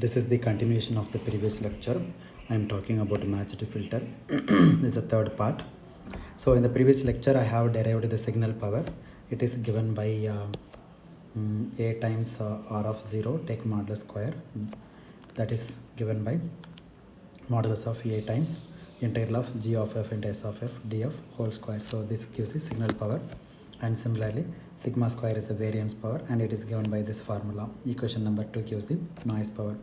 This is the continuation of the previous lecture. I am talking about matched filter. This is the third part. So in the previous lecture I have derived the signal power. It is given by A times R of 0 take modulus square. That is given by modulus of A times integral of g of f into s of f df whole square. So this gives the signal power, and similarly sigma square is a variance power, and it is given by this formula. Equation number 2 gives the noise power.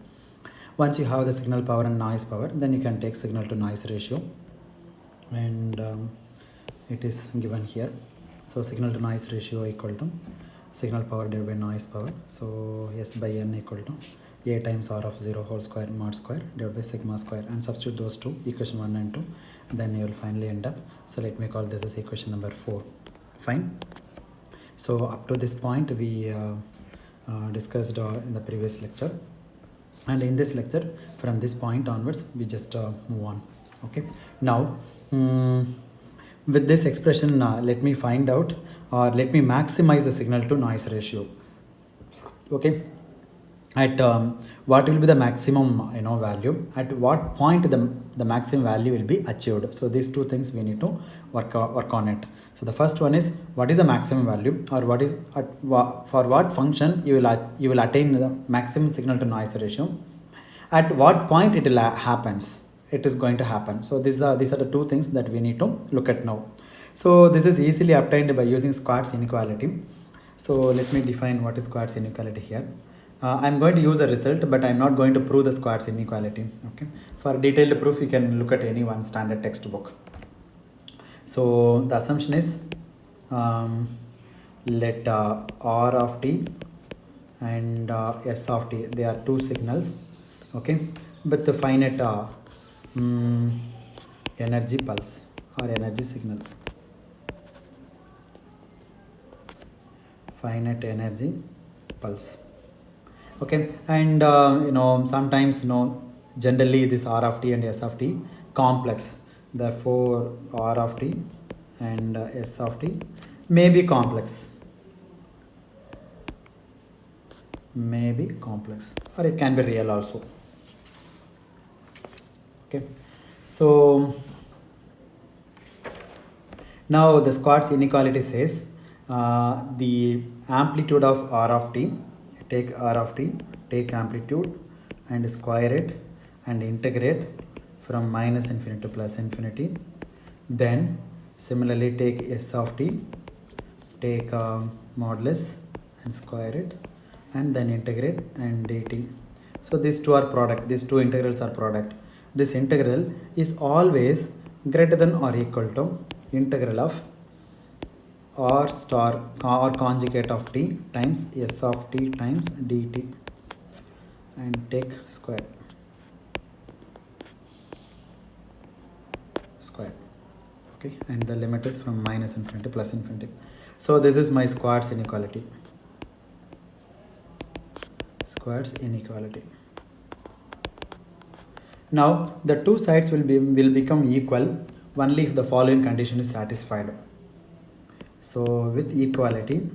Once you have the signal power and noise power, then you can take signal to noise ratio, and it is given here. So signal to noise ratio equal to signal power divided by noise power. So S by N equal to A times R of 0 whole square mod square divided by sigma square, and substitute those two, equation 1 and 2, then you will finally end up. So let me call this as equation number 4. Fine. So up to this point we discussed in the previous lecture, and in this lecture from this point onwards we just move on. Okay, now with this expression let me find out, or let me maximize the signal to noise ratio. Okay, at what will be the maximum value, at what point the maximum value will be achieved. So these two things we need to work on it. So the first one is, what is the maximum value, or what is for what function you will attain the maximum signal to noise ratio, at what point it will it is going to happen. So these are the two things that we need to look at now. So this is easily obtained by using Squart's inequality. So let me define what is Squart's inequality here. I am going to use a result, but I am not going to prove the Squart's inequality. Okay, for detailed proof you can look at any one standard textbook. So the assumption is let R of t and S of t, they are two signals, okay, with the finite energy pulse or energy signal, finite energy pulse. Okay, and sometimes generally this R of t and S of t complex. Therefore R of t and S of t may be complex, or it can be real also. Okay, so now the Squart's inequality says the amplitude of R of t, take R of t, take amplitude and square it and integrate from minus infinity to plus infinity. Then similarly take S of t, take modulus and square it, and then integrate and dt. So these two are product, these two integrals are product. This integral is always greater than or equal to integral of R star or conjugate of t times S of t times dt, and take square. Okay, and the limit is from minus infinity to plus infinity. So this is my Squart's inequality. Squart's inequality. Now the two sides will become equal only if the following condition is satisfied. So with equality,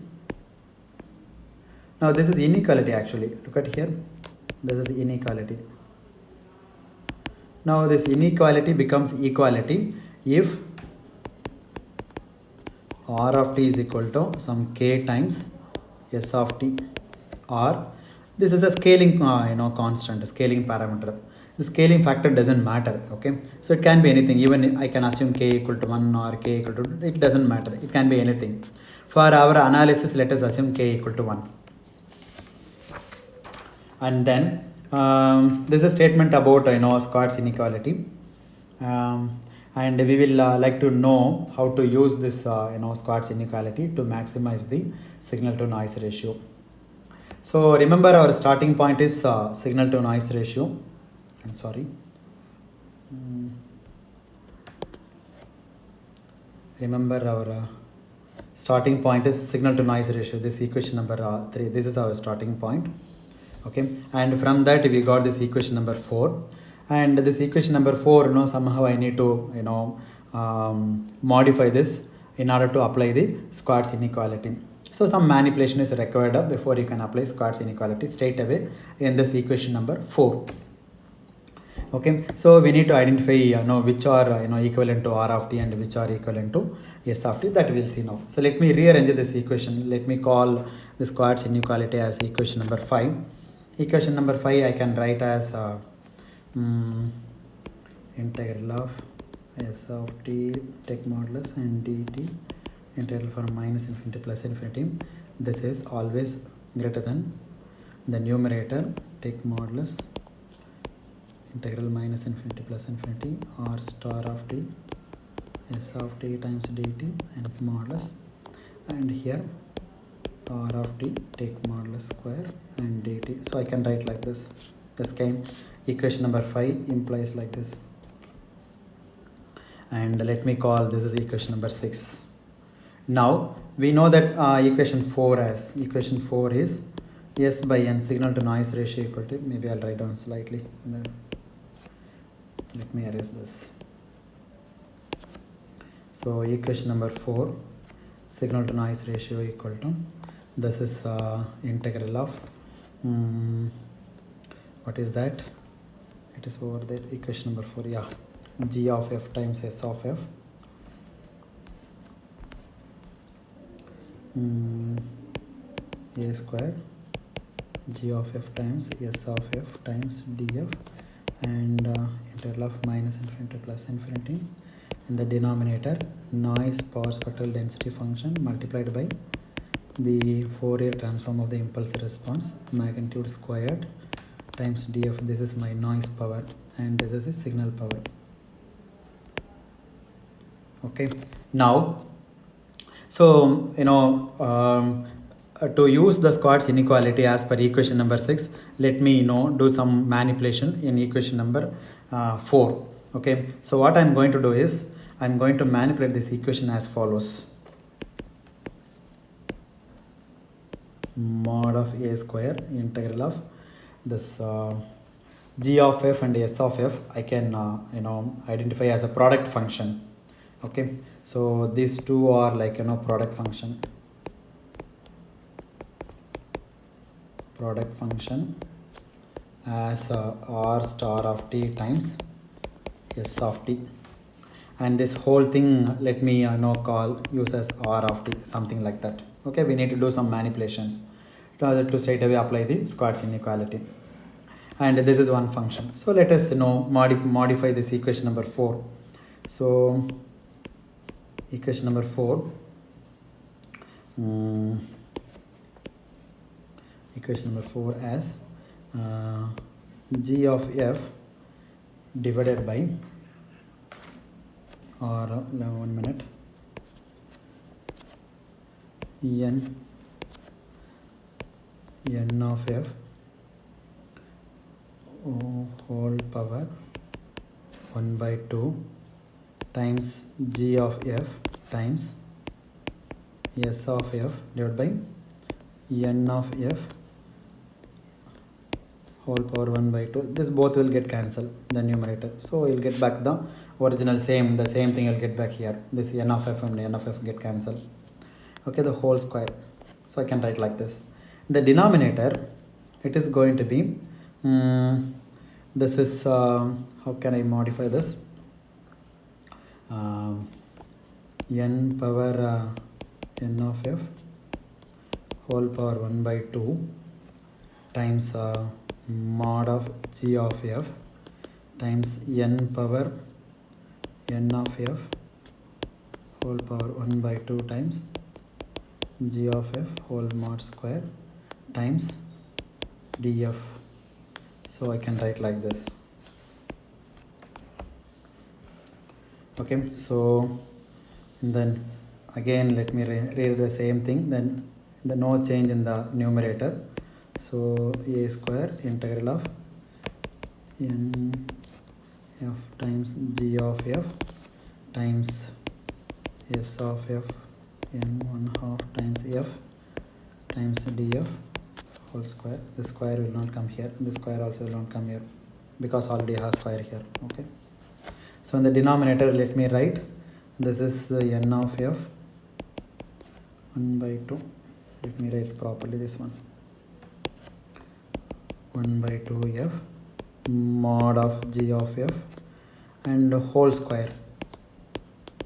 now this is inequality actually. Look at here. This is inequality. Now this inequality becomes equality if R of t is equal to some k times S of t, or this is a scaling constant, scaling parameter. The scaling factor doesn't matter. Okay, so it can be anything. Even I can assume k equal to 1 or k equal to 2, it doesn't matter, it can be anything. For our analysis, let us assume k equal to 1, and then this is a statement about Squart's inequality, and we will like to know how to use this Squart's inequality to maximize the signal to noise ratio. So remember our starting point is signal to noise ratio. I'm sorry. Remember our starting point is signal to noise ratio. This equation number 3. This is our starting point. Okay, and from that we got this equation number 4, and this equation number 4 somehow I need to modify this in order to apply the Squart's inequality. So some manipulation is required before you can apply Squartz inequality straight away in this equation number 4. Okay, so we need to identify which are equivalent to R of t and which are equivalent to S of t. That we'll see now. So let me rearrange this equation. Let me call the Squartz inequality as equation number 5. Equation number 5 I can write as integral of S of t take modulus and dt integral from minus infinity plus infinity. This is always greater than the numerator take modulus integral minus infinity plus infinity r star of t S of t times dt and modulus, and here r of t take modulus square and dt. So I can write like this. This came equation number 5 implies like this, and let me call this is equation number 6. Now we know that equation 4 is S by n signal to noise ratio equal to, maybe I'll write down slightly. Let me erase this. So equation number 4, signal to noise ratio equal to, this is integral of what is that? It is over there. Equation number 4, yeah, g of f times s of f a square g of f times s of f times df, and integral of minus infinity plus infinity, in the denominator noise power spectral density function multiplied by the Fourier transform of the impulse response magnitude squared times df. This is my noise power and this is a signal power. Okay, now so to use the Squartz inequality as per equation number 6, let me do some manipulation in equation number 4. Okay, so what I'm going to do is I'm going to manipulate this equation as follows: mod of a square integral of this g of f and s of f I can identify as a product function. Okay, so these two are like product function as r star of t times s of t, and this whole thing let me use as r of t, something like that. Okay, we need to do some manipulations to straight away apply the Squartz inequality, and this is one function. So let us modify this equation number 4. So equation number 4, equation number 4 as g of f divided by, or 1 minute, n of f whole power 1 by 2 times g of f times s of f divided by n of f whole power 1 by 2. This both will get cancelled, the numerator, so you'll get back the original the same thing you'll get back here. This n of f and n of f get cancelled. Okay, the whole square. So I can write like this. The denominator, it is going to be this is how can I modify this? N power n of f whole power 1 by 2 times mod of g of f times n power n of f whole power 1 by 2 times g of f whole mod square times df. So I can write like this. Okay, so then again let me read the same thing, then no change in the numerator. So a square integral of n f times g of f times s of f n 1/2 times f times df whole square. The square will not come here, the square also will not come here because already has square here. Okay, so in the denominator let me write, this is the n of f 1 by 2 let me write properly this one. 1 by 2f mod of g of f and whole square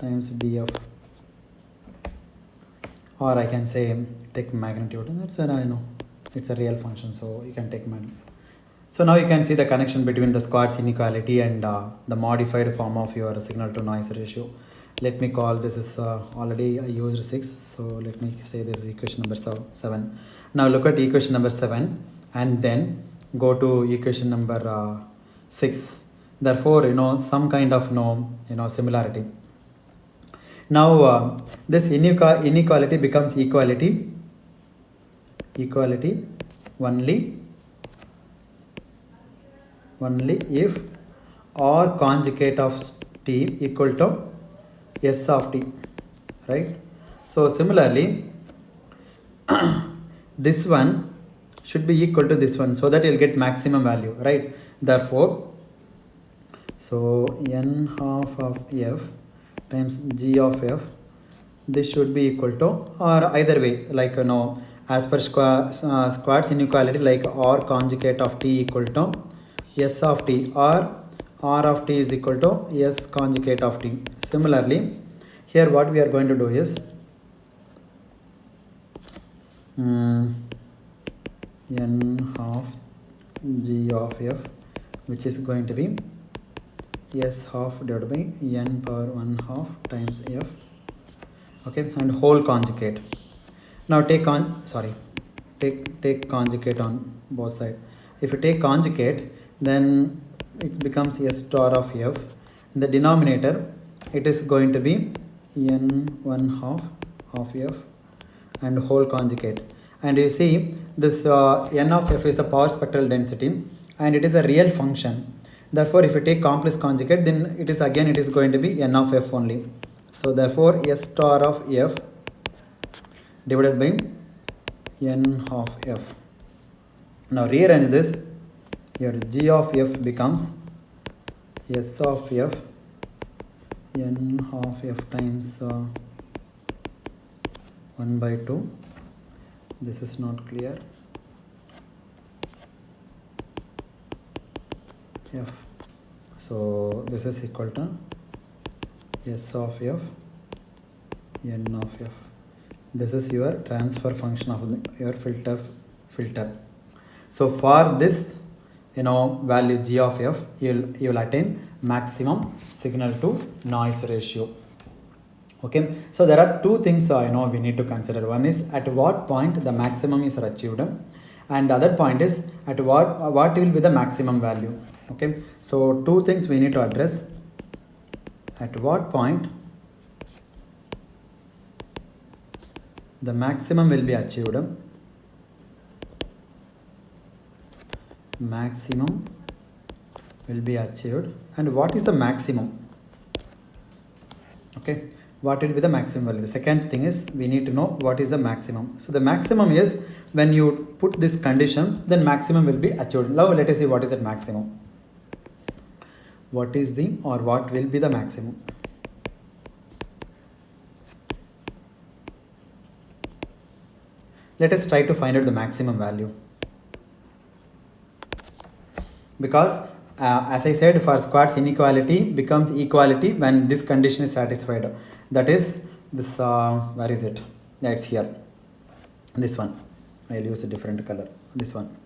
times df, or I can say take magnitude. That's an, I know it's a real function, so you can take magnitude. So now you can see the connection between the Schwarz inequality and the modified form of your signal to noise ratio. Let me call this is already I used 6, so let me say this is equation number 7. Now look at equation number 7 and then go to equation number 6. Therefore, some kind of similarity. Now this inequality becomes equality only if R conjugate of t equal to S of t, right? So similarly this one should be equal to this one, so that you'll get maximum value, right? Therefore, so n half of f times g of f, this should be equal to, or either way, like as per Schwarz inequality, like R conjugate of t equal to S of t, or R of t is equal to S conjugate of t. Similarly, here what we are going to do is n half g of f, which is going to be S half divided by n power 1 half times f, okay, and whole conjugate. Now take conjugate on both sides. If you take conjugate, then it becomes S star of f. In the denominator, it is going to be n 1 half of f and whole conjugate. And you see this n of f is a power spectral density and it is a real function. Therefore, if you take complex conjugate, then it is going to be n of f only. So therefore, S star of f divided by n half f. Now rearrange this. Your g of f becomes S of f n half f times 1 by 2. This is not clear. F. So this is equal to S of f n of f. This is your transfer function of your filter. So for this value g of f, you will attain maximum signal to noise ratio. Okay, so there are two things we need to consider. One is at what point the maximum is achieved, and the other point is at what will be the maximum value. Okay, so two things we need to address. At what point the maximum will be achieved, and what is the maximum. Okay, what will be the maximum value. The second thing is we need to know what is the maximum. So the maximum is when you put this condition, then maximum will be achieved. Now let us see what is that maximum. What is the or what will be the maximum. Let us try to find out the maximum value. Because as I said, for Schwarz inequality becomes equality when this condition is satisfied. That is this, where is it? That's here. This one. I will use a different color. This one.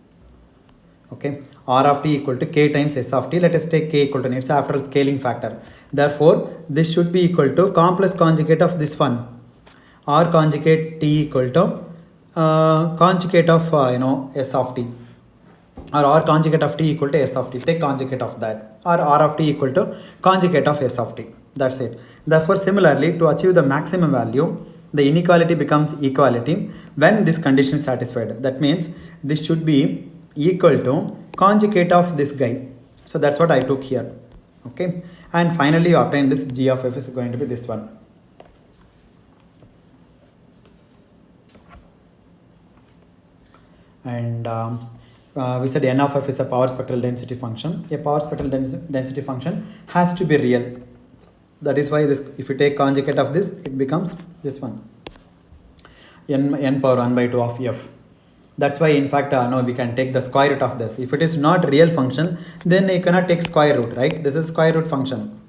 Okay. R of t equal to k times S of t. Let us take k equal to, it's after scaling factor. Therefore, this should be equal to complex conjugate of this one. R conjugate t equal to conjugate of S of t. Or R conjugate of t equal to S of t. Take conjugate of that. Or R of t equal to conjugate of S of t. That's it. Therefore, similarly, to achieve the maximum value, the inequality becomes equality when this condition is satisfied. That means this should be equal to conjugate of this guy. So that's what I took here. Okay. And finally, you obtain this g of f is going to be this one. And we said n of f is a power spectral density function. A power spectral density function has to be real. That is why this, if you take conjugate of this, it becomes this one. n power 1 by 2 of f. That's why in fact no, we can take the square root of this. If it is not real function, then you cannot take square root, right? This is square root function.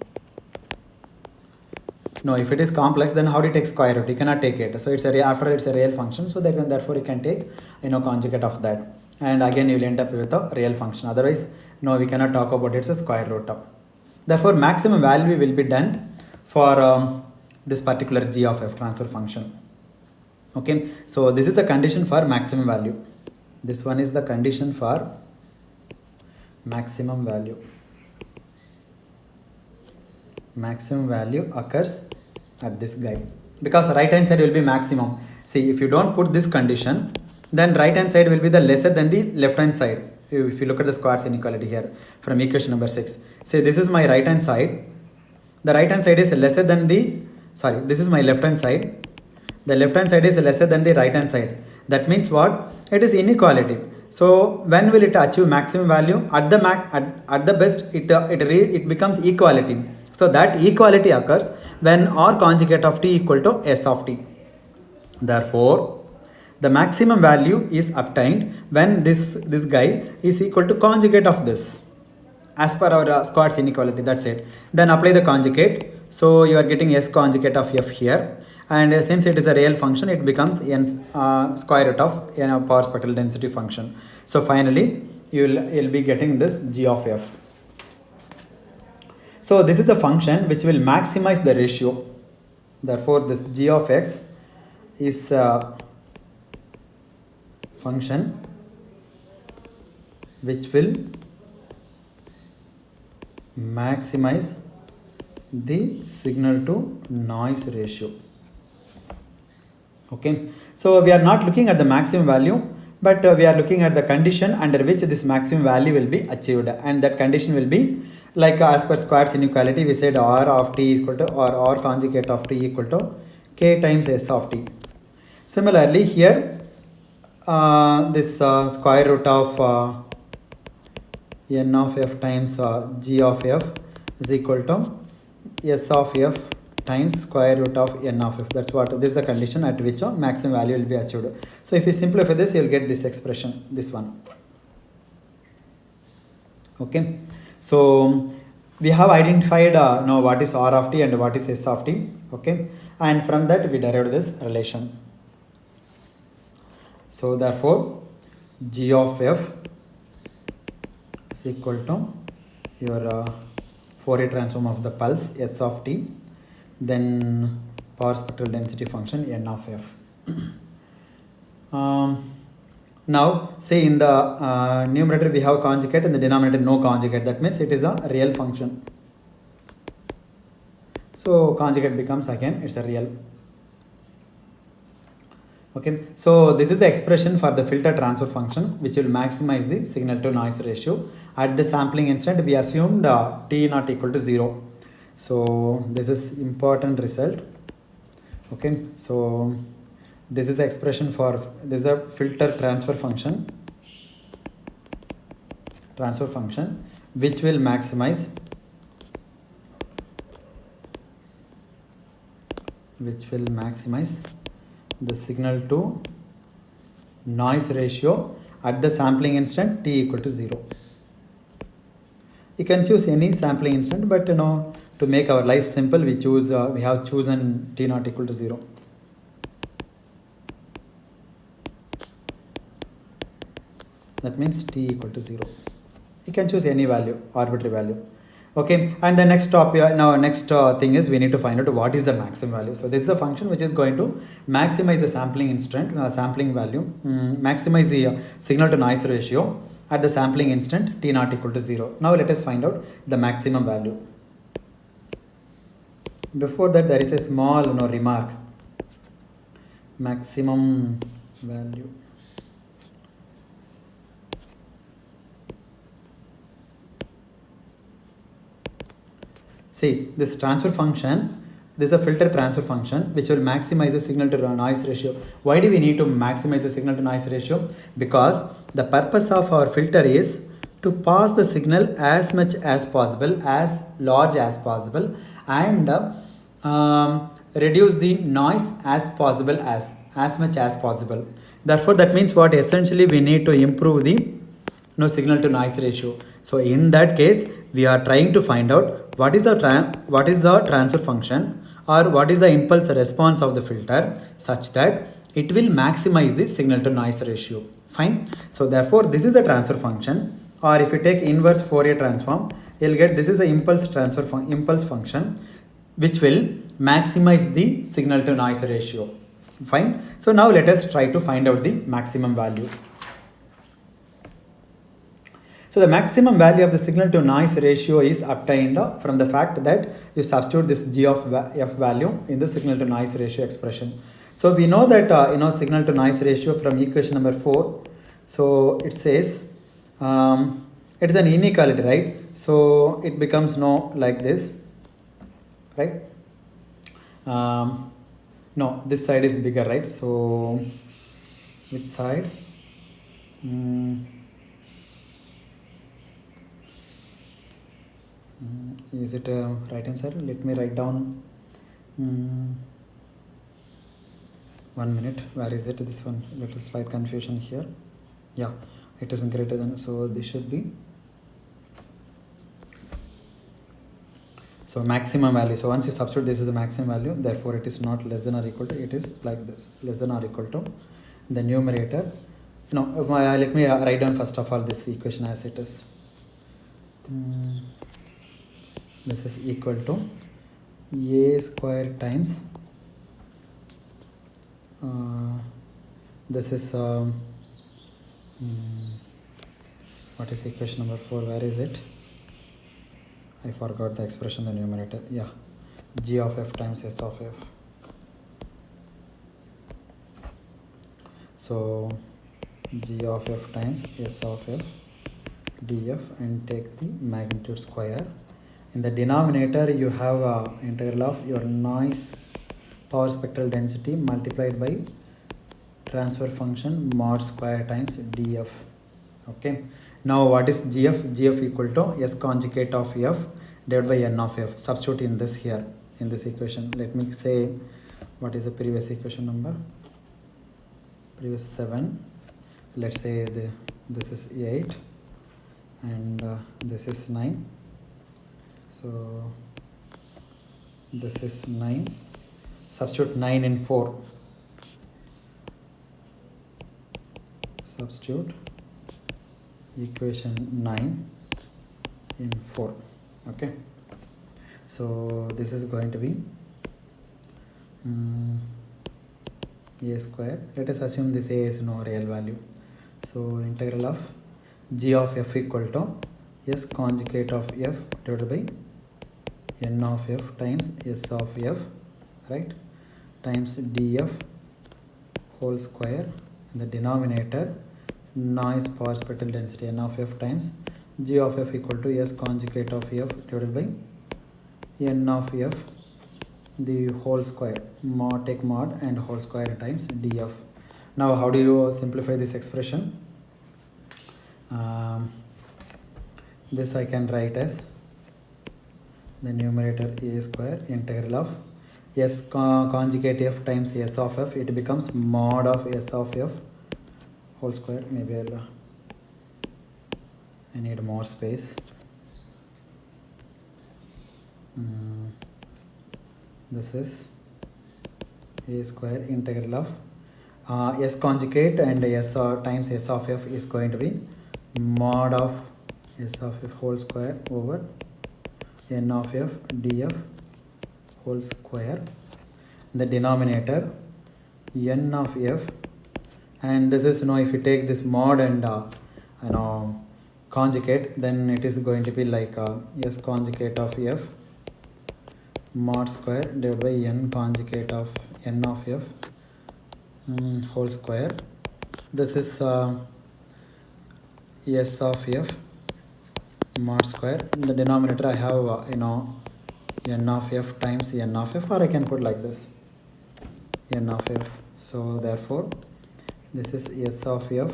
No, if it is complex, then how do you take square root? You cannot take it. So it's after it's a real function, so therefore you can take conjugate of that, and again you will end up with a real function. Otherwise, no, we cannot talk about it's a square root of. Therefore, maximum value will be done for this particular g of f transfer function. Okay, so this is the condition for maximum value. This one is the condition for maximum value. Maximum value occurs at this guy because right hand side will be maximum. See, if you don't put this condition, then right hand side will be the lesser than the left hand side. If you look at the Squart's inequality here from equation number 6, say this is my right hand side. The right hand side is lesser than the, sorry, this is my left hand side. The left hand side is lesser than the right hand side. That means what? It is inequality. So when will it achieve maximum value? At the best, it becomes equality. So that equality occurs when R conjugate of t equal to S of t. Therefore, the maximum value is obtained when this guy is equal to conjugate of this. As per our Squart's inequality, that's it. Then apply the conjugate. So you are getting S conjugate of f here. And since it is a real function, it becomes n square root of power spectral density function. So finally, you'll be getting this g of f. So this is a function which will maximize the ratio. Therefore, this g of x is a function which will maximize the signal to noise ratio. Okay, so we are not looking at the maximum value, but we are looking at the condition under which this maximum value will be achieved, and that condition will be like as per Squart's inequality, we said R of t equal to, or R conjugate of t equal to k times S of t. Similarly here, this square root of n of f times g of f is equal to S of f times square root of n of f. That's what, this is the condition at which maximum value will be achieved. So if you simplify this, you will get this expression, this one. Okay, so we have identified now what is R of t and what is S of t. Okay, and from that we derived this relation. So therefore, g of f is equal to your Fourier transform of the pulse S of t, then power spectral density function n of f. Now say in the numerator we have conjugate, in the denominator no conjugate. That means it is a real function. So conjugate becomes again it's a real. Okay, so this is the expression for the filter transfer function which will maximize the signal to noise ratio. At the sampling instant we assumed t not equal to 0. So this is important result. Okay, so this is the expression for, this is a filter transfer function which will maximize the signal to noise ratio at the sampling instant t equal to 0. You can choose any sampling instant, but to make our life simple, we have chosen t not equal to 0. That means t equal to 0. You can choose any value, arbitrary value. Okay, and the next topic, now next thing is we need to find out what is the maximum value. So this is a function which is going to maximize the sampling instant, sampling value, maximize the signal to noise ratio at the sampling instant t not equal to 0. Now let us find out the maximum value. Before that, there is a small remark. Maximum value. See, this transfer function, this is a filter transfer function which will maximize the signal to noise ratio. Why do we need to maximize the signal to noise ratio? Because the purpose of our filter is to pass the signal as much as possible, as large as possible, and reduce the noise as possible as as much as possible. Therefore, that means what? Essentially, we need to improve the signal to noise ratio. So in that case, we are trying to find out what is the transfer function, or what is the impulse response of the filter, such that it will maximize the signal to noise ratio. Fine. So therefore, this is a transfer function, or if you take inverse Fourier transform, you'll get this is a impulse function which will maximize the signal to noise ratio. Fine. So now let us try to find out the maximum value. So the maximum value of the signal to noise ratio is obtained from the fact that you substitute this g of f value in the signal to noise ratio expression. So we know that signal to noise ratio from equation number 4. So it says it is an inequality, right? So it becomes like this, right? No, this side is bigger, right? So which side? Is it right answer? Let me write down. 1 minute. Where is it? This one. Little slight confusion here. Yeah, it is greater than. So this should be. So maximum value. So once you substitute, this is the maximum value. Therefore, it is not less than or equal to. It is like this, less than or equal to the numerator. Let me write down first of all this equation as it is. This is equal to a square times this is what is equation number 4? Where is it? I forgot the expression, the numerator. Yeah, g of f times s of f. So g of f times s of f df, and take the magnitude square. In the denominator, you have integral of your noise power spectral density multiplied by transfer function mod square times df. Okay. Now what is gf? Gf equal to s conjugate of f divided by n of f. Substitute in this here, in this equation. Let me say what is the previous equation number? Previous 7. Let's say this is 8 and this is 9. So this is 9. Substitute 9 in 4. Substitute equation 9 in 4. Okay. So this is going to be a square. Let us assume this a is no real value. So integral of g of f equal to s conjugate of f divided by n of f times s of f, right, times df whole square. In the denominator, noise power spectral density n of f times g of f equal to s conjugate of f divided by n of f the whole square. Take mod and whole square times df. Now how do you simplify this expression? This I can write as the numerator a square integral of s conjugate f times s of f. It becomes mod of s of f whole square. Maybe I need more space. This is a square integral of s conjugate and s times s of f is going to be mod of s of f whole square over n of f df whole square. The denominator n of f, and this is if you take this mod and conjugate, then it is going to be like s conjugate of f mod square divided by n conjugate of n of f whole square. This is s of f mod square. In the denominator I have n of f times n of f, or I can put like this, n of f. So therefore this is s of f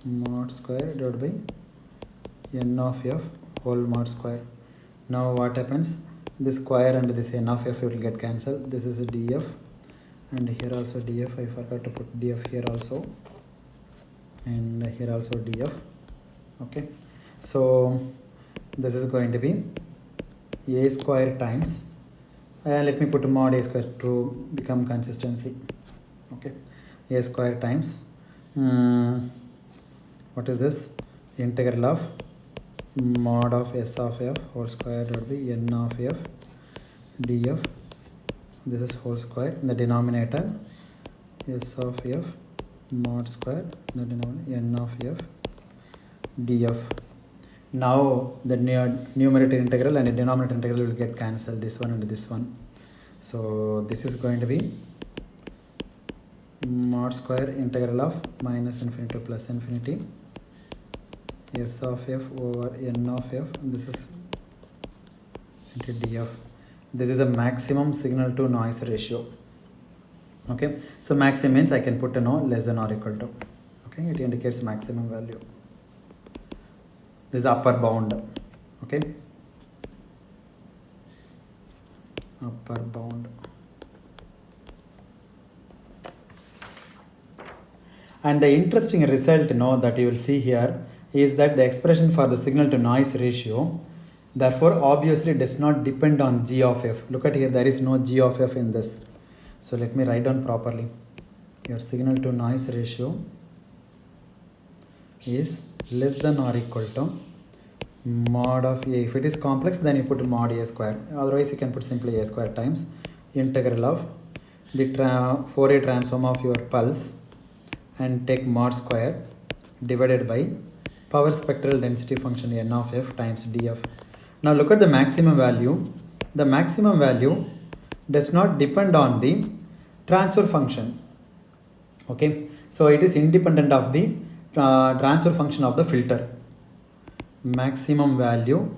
mod square divided by n of f whole mod square. Now what happens? This square and this n of f will get cancelled. This is a df, and here also df. I forgot to put df here also, and here also df. Okay, so this is going to be a square times, let me put mod a square to become consistency. Okay, a square times what is this, integral of mod of s of f whole square would be n of f df. This is whole square in the denominator, s of f mod square in the denominator n of f df. Now the numerator integral and the denominator integral will get cancelled, this one and this one. So this is going to be mod square integral of minus infinity to plus infinity s of f over n of f, this is into df. This is a maximum signal to noise ratio. Okay, so maximum means I can put a no less than or equal to. Okay, it indicates maximum value. This is upper bound. Okay, upper bound. And the interesting result that you will see here is that the expression for the signal to noise ratio therefore obviously does not depend on g of f. Look at here, there is no g of f in this. So let me write down properly. Your signal to noise ratio is less than or equal to mod of a. If it is complex, then you put mod a square. Otherwise, you can put simply a square times integral of the Fourier transform of your pulse and take mod square divided by power spectral density function n of f times df. Now look at the maximum value. The maximum value does not depend on the transfer function. Okay, so it is independent of the transfer function of the filter. Maximum value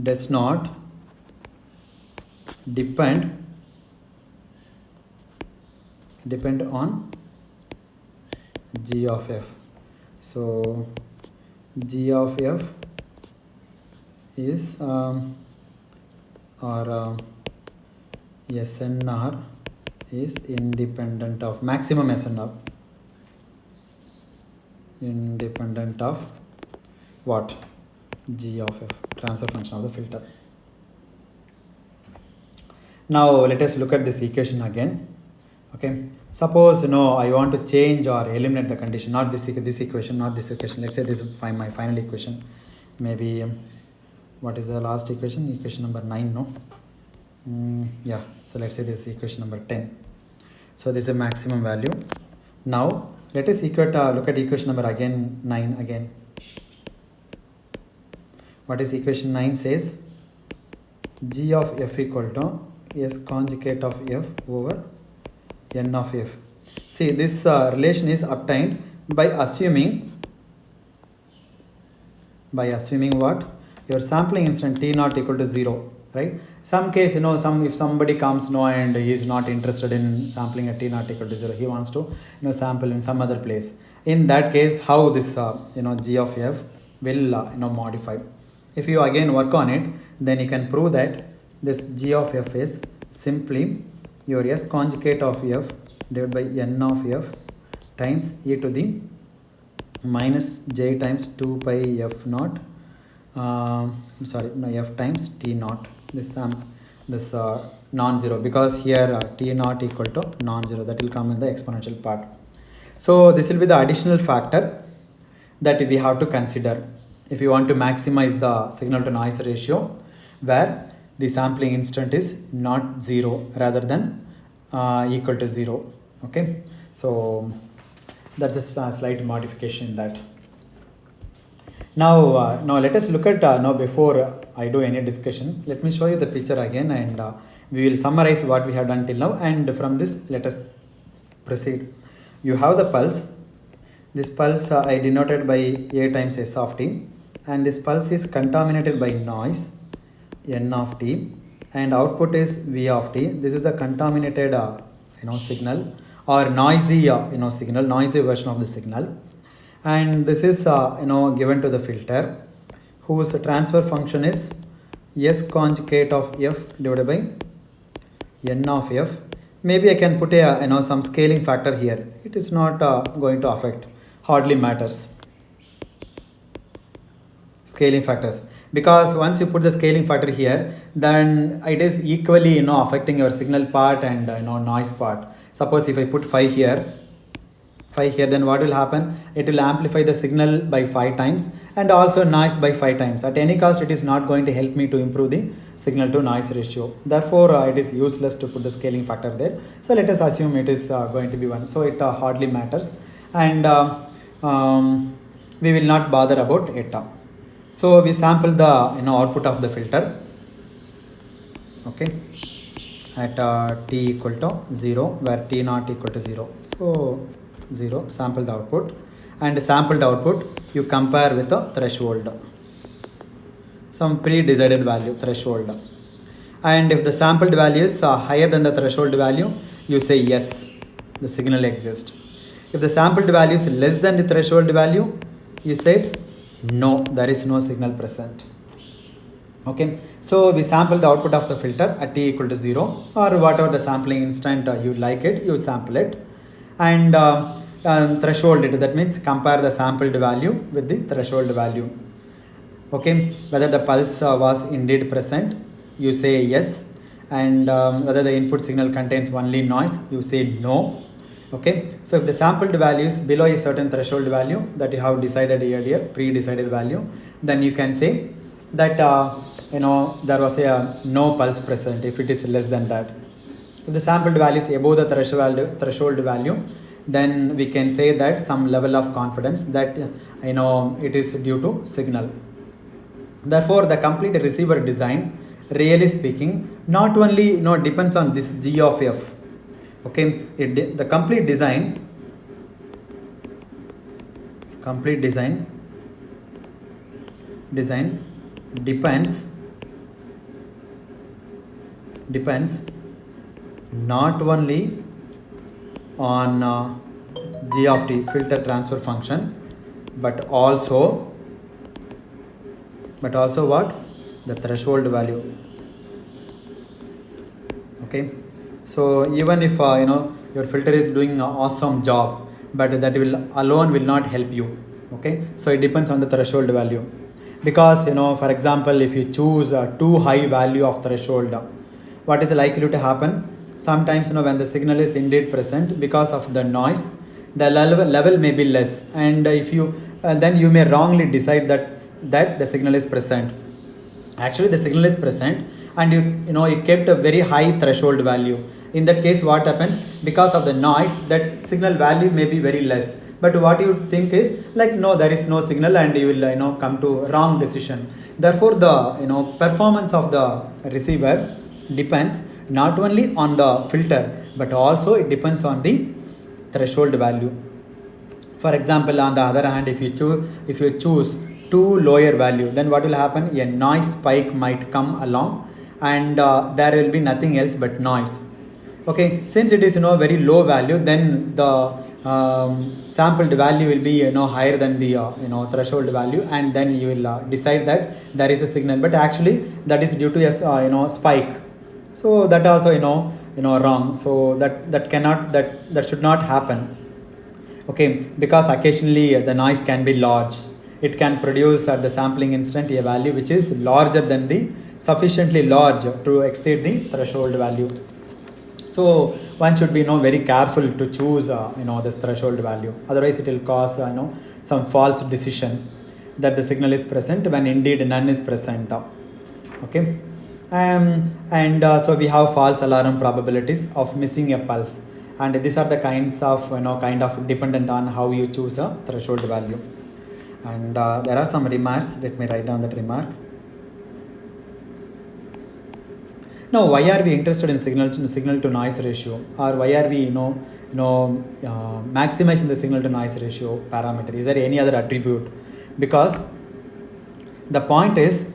does not depend on g of f. So g of f is SNR is independent of maximum SNR, independent of what? G of f, transfer function of the filter. Now let us look at this equation again. Okay, suppose I want to change or eliminate the condition, not this equation, not this equation. Let's say this is my final equation. Maybe what is the last equation? Equation number 9, no? Yeah, so let's say this is equation number 10. So this is a maximum value. Now let us look at equation number 9 again. What is equation 9 says? G of f equal to s conjugate of f over n of f. See, this relation is obtained by assuming what? Your sampling instant t naught equal to 0, right? Some case, if somebody comes and he is not interested in sampling at t naught equal to 0, he wants to sample in some other place. In that case, how this g of f will modify? If you again work on it, then you can prove that this g of f is simply your s conjugate of f divided by n of f times e to the minus j times 2 pi f naught, f times t naught, this non-zero, because here t naught equal to non-zero, that will come in the exponential part. So this will be the additional factor that we have to consider if you want to maximize the signal to noise ratio, where the sampling instant is not 0 rather than equal to 0. Okay, so that's a slight modification in that. Now let us look at before I do any discussion, let me show you the picture again, and we will summarize what we have done till now, and from this let us proceed. You have the pulse. This pulse I denoted by a times s of t, and this pulse is contaminated by noise n of t, and output is v of t. This is a contaminated signal or noisy signal, noisy version of the signal, and this is given to the filter, whose transfer function is s conjugate of f divided by n of f. maybe I can put a some scaling factor here. It is not going to affect, hardly matters. Scaling factors, because once you put the scaling factor here, then it is equally affecting your signal part and noise part. Suppose if I put 5 here, 5 here, then what will happen? It will amplify the signal by 5 times and also noise by 5 times. At any cost, it is not going to help me to improve the signal to noise ratio. Therefore, it is useless to put the scaling factor there. So let us assume it is going to be 1. So it hardly matters, and we will not bother about it. So we sample the output of the filter, okay, at t equal to 0, where t not equal to 0. So 0, sample the output, and sampled output you compare with the threshold, some pre-decided value threshold, and if the sampled value is higher than the threshold value, you say yes, the signal exists. If the sampled value is less than the threshold value, you said no, there is no signal present. Okay, so we sample the output of the filter at t equal to 0, or whatever the sampling instant you like it, you sample it, and threshold it. That means compare the sampled value with the threshold value. Okay, whether the pulse was indeed present, you say yes, and whether the input signal contains only noise, you say no. Okay, so if the sampled value is below a certain threshold value that you have decided earlier, pre-decided value, then you can say that there was a no pulse present if it is less than that. If the sampled value is above the threshold value, then we can say that some level of confidence that it is due to signal. Therefore, the complete receiver design, really speaking, not only depends on this G of F. Okay, the complete design depends not only on G of t, filter transfer function, but also what? The threshold value. Okay, so even if your filter is doing an awesome job, but that alone will not help you. Okay, so it depends on the threshold value, because for example, if you choose a too high value of threshold, what is likely to happen? Sometimes when the signal is indeed present, because of the noise, the level may be less, and if you then you may wrongly decide that the signal is present. Actually, the signal is present, and you kept a very high threshold value. In that case, what happens? Because of the noise, that signal value may be very less, but what you think is like, no, there is no signal, and you will come to wrong decision. Therefore, the performance of the receiver depends not only on the filter, but also it depends on the threshold value. For example, on the other hand, if you choose too lower value, then what will happen? A noise spike might come along, and there will be nothing else but noise. Okay, since it is very low value, then the sampled value will be higher than the threshold value, and then you will decide that there is a signal, but actually that is due to a spike. So that also wrong. So that should not happen. Okay, because occasionally the noise can be large. It can produce at the sampling instant a value which is larger than the sufficiently large to exceed the threshold value. So one should be very careful to choose this threshold value. Otherwise, it will cause some false decision that the signal is present when indeed none is present. Okay, and so we have false alarm probabilities of missing a pulse, and these are the kinds of kind of dependent on how you choose a threshold value. And there are some remarks. Let me write down that remark. Now, why are we interested in signal to noise ratio, or why are we maximizing the signal to noise ratio parameter? Is there any other attribute? Because the point is,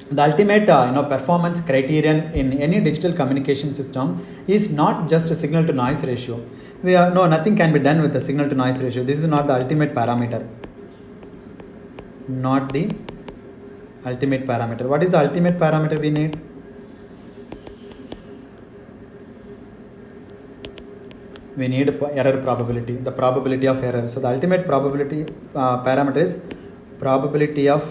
the ultimate performance criterion in any digital communication system is not just a signal to noise ratio. Nothing can be done with the signal to noise ratio. This is not the ultimate parameter. Not the ultimate parameter. What is the ultimate parameter we need? we need error probability, the probability of error. So the ultimate probability parameter is probability of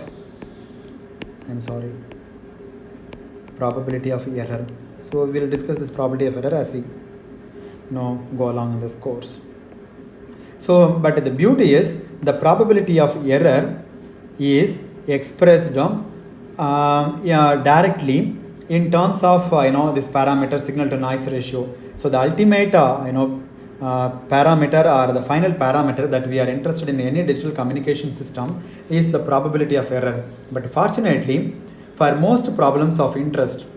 probability of error. So we will discuss this probability of error as we go along in this course. So, but the beauty is the probability of error is expressed directly in terms of this parameter signal to noise ratio. So the ultimate parameter or the final parameter that we are interested in any digital communication system is the probability of error. But fortunately, for most problems of interest,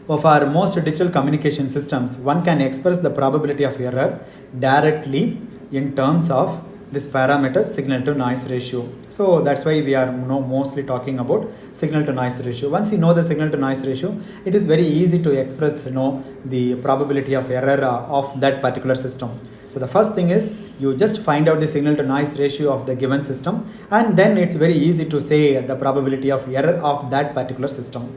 or for most digital communication systems, one can express the probability of error directly in terms of this parameter signal to noise ratio. So that's why we are mostly talking about signal to noise ratio. Once you know the signal to noise ratio, it is very easy to express the probability of error of that particular system. So the first thing is you just find out the signal to noise ratio of the given system, and then it's very easy to say the probability of error of that particular system.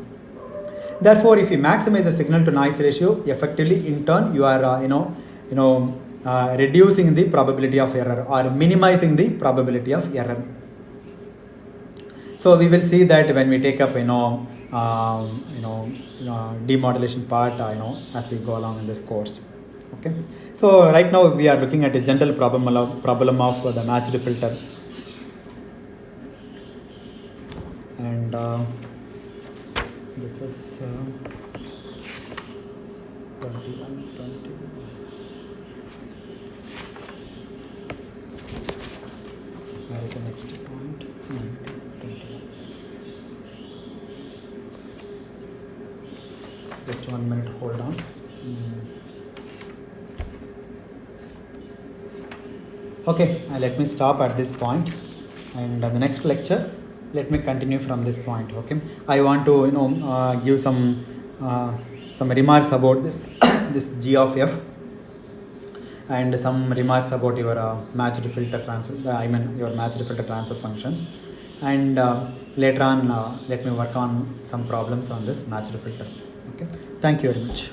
Therefore, if you maximize the signal to noise ratio, effectively in turn you are reducing the probability of error or minimizing the probability of error. So we will see that when we take up demodulation part as we go along in this course. Okay. So right now we are looking at a general problem of the matched filter, and this is 21, 20. Where is the next point? 19, 21. Just 1 minute, hold on. Okay, let me stop at this point, and the next lecture let me continue from this point. Okay, I want to give some remarks about this this G of F, and some remarks about your matched filter transfer, your matched filter transfer functions, and later on let me work on some problems on this matched filter. Okay, thank you very much.